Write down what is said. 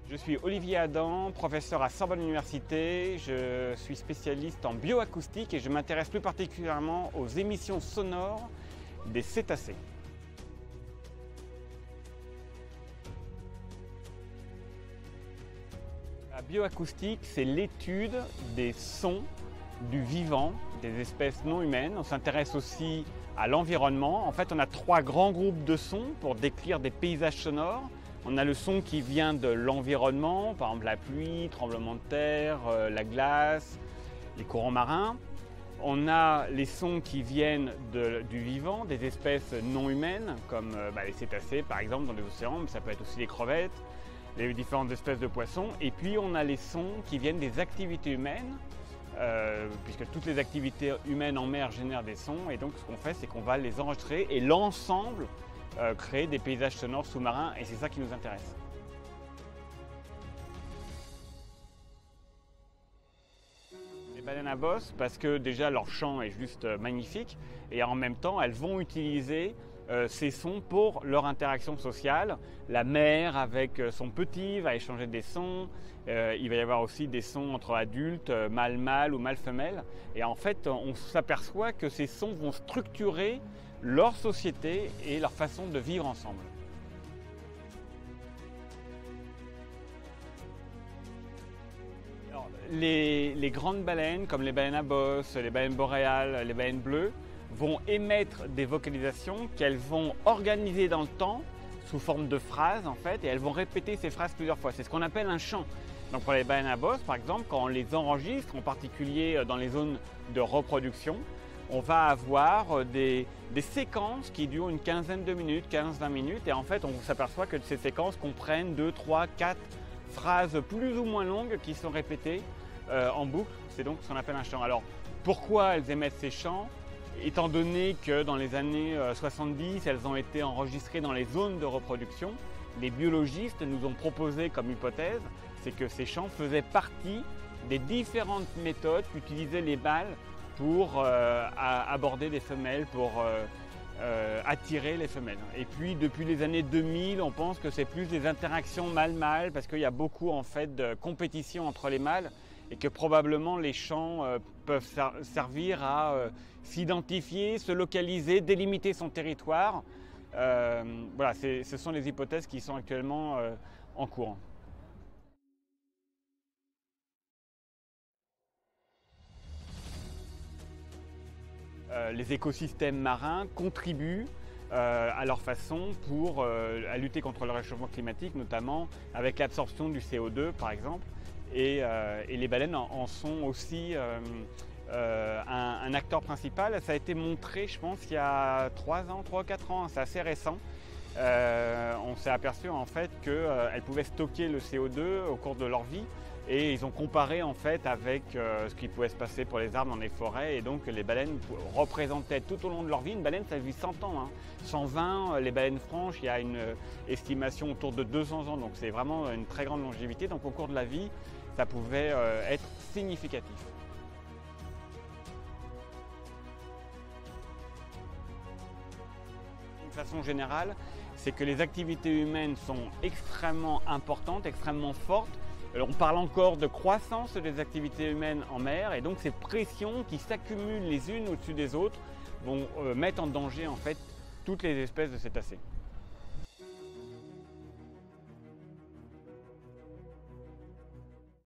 Je suis Olivier Adam, professeur à Sorbonne Université. Je suis spécialiste en bioacoustique et je m'intéresse plus particulièrement aux émissions sonores des cétacés. La bioacoustique, c'est l'étude des sons du vivant, des espèces non humaines. On s'intéresse aussi à l'environnement. En fait, on a trois grands groupes de sons pour décrire des paysages sonores. On a le son qui vient de l'environnement, par exemple la pluie, tremblement de terre, la glace, les courants marins. On a les sons qui viennent du vivant, des espèces non humaines, comme les cétacés par exemple dans les océans, mais ça peut être aussi les crevettes, les différentes espèces de poissons. Et puis on a les sons qui viennent des activités humaines, puisque toutes les activités humaines en mer génèrent des sons. Et donc ce qu'on fait, c'est qu'on va les enregistrer et l'ensemble créer des paysages sonores sous-marins, et c'est ça qui nous intéresse. Les baleines à bosse, parce que déjà leur chant est juste magnifique, et en même temps elles vont utiliser ces sons pour leur interaction sociale. La mère avec son petit va échanger des sons, il va y avoir aussi des sons entre adultes, mâle-mâle ou mâle-femelle, et en fait on s'aperçoit que ces sons vont structurer leur société et leur façon de vivre ensemble. Alors, les grandes baleines, comme les baleines à bosse, les baleines boréales, les baleines bleues, vont émettre des vocalisations qu'elles vont organiser dans le temps sous forme de phrases en fait, et elles vont répéter ces phrases plusieurs fois. C'est ce qu'on appelle un chant. Donc pour les baleines à bosse, par exemple, quand on les enregistre, en particulier dans les zones de reproduction, on va avoir des séquences qui durent une quinzaine de minutes, 15-20 minutes, et en fait on s'aperçoit que ces séquences comprennent 2, 3, 4 phrases plus ou moins longues qui sont répétées en boucle. C'est donc ce qu'on appelle un chant. Alors pourquoi elles émettent ces chants? Étant donné que dans les années 70, elles ont été enregistrées dans les zones de reproduction, les biologistes nous ont proposé comme hypothèse, c'est que ces chants faisaient partie des différentes méthodes qu'utilisaient les mâles pour aborder des femelles, pour attirer les femelles. Et puis depuis les années 2000, on pense que c'est plus des interactions mâle-mâle, parce qu'il y a beaucoup en fait de compétition entre les mâles, et que probablement les chants peuvent servir à s'identifier, se localiser, délimiter son territoire. Voilà, ce sont les hypothèses qui sont actuellement en cours. Les écosystèmes marins contribuent à leur façon à lutter contre le réchauffement climatique, notamment avec l'absorption du CO2 par exemple. Et les baleines en sont aussi un acteur principal. Ça a été montré, je pense, il y a 3 ou 4 ans, c'est assez récent. On s'est aperçu en fait qu'elles pouvaient stocker le CO2 au cours de leur vie, et ils ont comparé en fait avec ce qui pouvait se passer pour les arbres dans les forêts, et donc les baleines représentaient tout au long de leur vie, une baleine ça vit 100 ans, hein. 120, les baleines franches, il y a une estimation autour de 200 ans, donc c'est vraiment une très grande longévité, donc au cours de la vie ça pouvait être significatif. De façon générale, c'est que les activités humaines sont extrêmement importantes, extrêmement fortes. On parle encore de croissance des activités humaines en mer, et donc ces pressions qui s'accumulent les unes au-dessus des autres vont mettre en danger en fait toutes les espèces de cétacés.